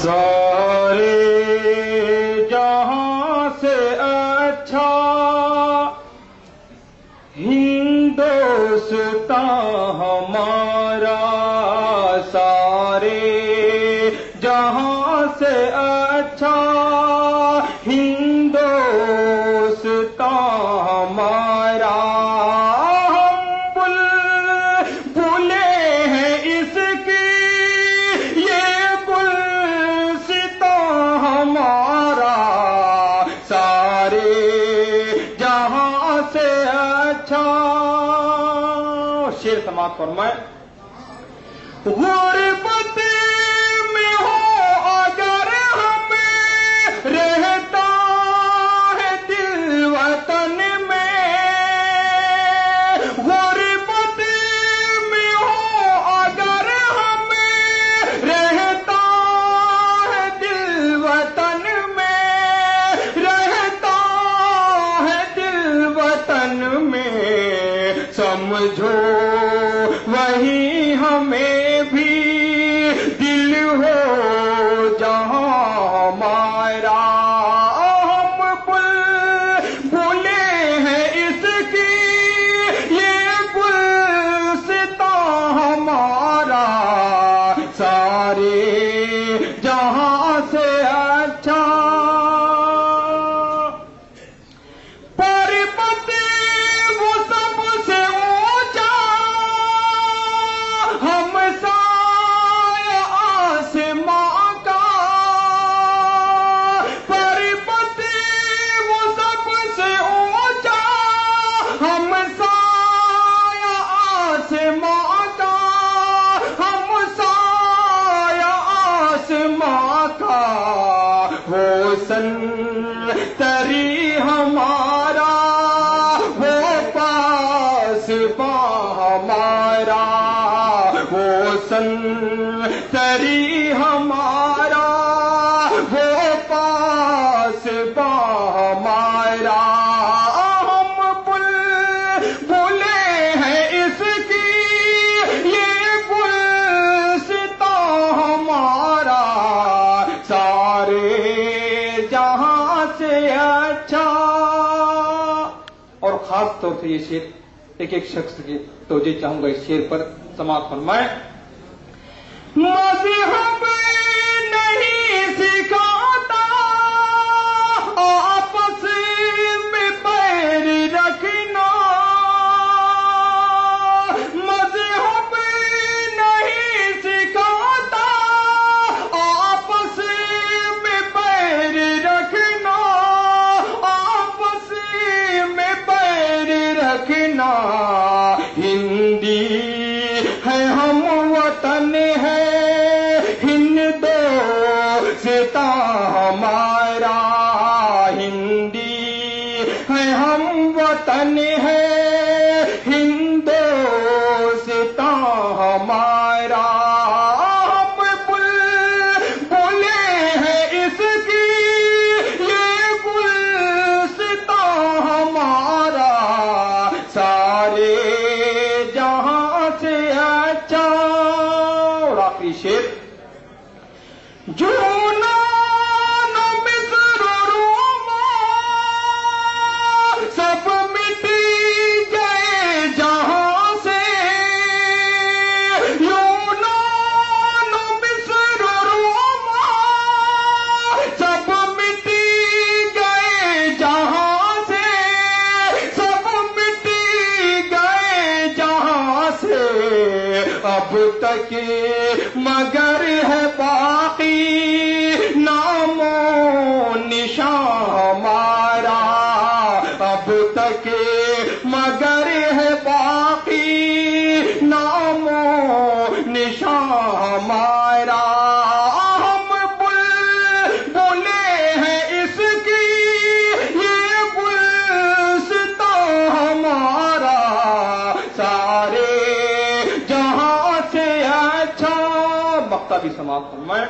سارے جہاں سے اچھا ہندوستان ہمارا، سارے جہاں سے اچھا ہندوستان ہمارا۔ ہم بھولے ہیں اس کی یہ گلستان ہمارا، سارے جہاں سے اچھا۔ شعر سماعت فرمائے۔ غربت میں ہو اگر ہمیں رہتا ہے دل وطن میں، غربت میں ہو اگر ہمیں رہتا ہے دل وطن میں، رہتا ہے دل وطن میں، سمجھو وہی ہمیں بھی دل ہو جہاں ہمارا۔ ہم بھولے ہیں اس کی یہ گلستان ہمارا، سارے جہاں سے اچھا۔ پربت وہ سب سے اونچا، ہم سایہ آسماں کا، پربت وہ سب سے اونچا، ہم سایہ آسماں کا، ہم سایہ آسماں کا، وہ سنتری ہمارا، وہ پاسباں ہمارا، وہ سنتری ہمارا، وہ پاسباں ہمارا۔ ہم بھولے ہیں اس کی یہ گلستان ہمارا، سارے جہاں سے اچھا۔ اور خاص طور سے یہ شعر ایک ایک شخص کی توجہ چاہوں گا اس شعر پر، سماعت فرمائیں۔ مذہب نہیں سکھاتا آپس میں پیر رکھنا، مذہب نہیں سکھاتا آپس میں پیر رکھنا، آپس میں پیر رکھنا۔ ہندی ہے ہم وطن ہے ہندوستان ہمارا، ہندی ہے ہم وطن ہے ہندوستان ہمارا۔ ہم بھولے ہیں اس کی یہ گلستان ہمارا، سارے جہاں سے اچھا۔ اور آخری شعر۔ یونان و مصر و روما سب مٹ گئے جہاں سے، یونان و مصر و روما سب مٹ گئے جہاں سے، سب مٹ گئے جہاں سے، اب تک مگر ہے باقی نام و نشان ہمارا، اب تک مگر ہے باقی نام و نشان ہمارا۔ ہم بھولے ہیں اس کی یہ گلستان ہمارا، سارے جہاں سے اچھا۔ مقطع بھی سماعت فرمائیں۔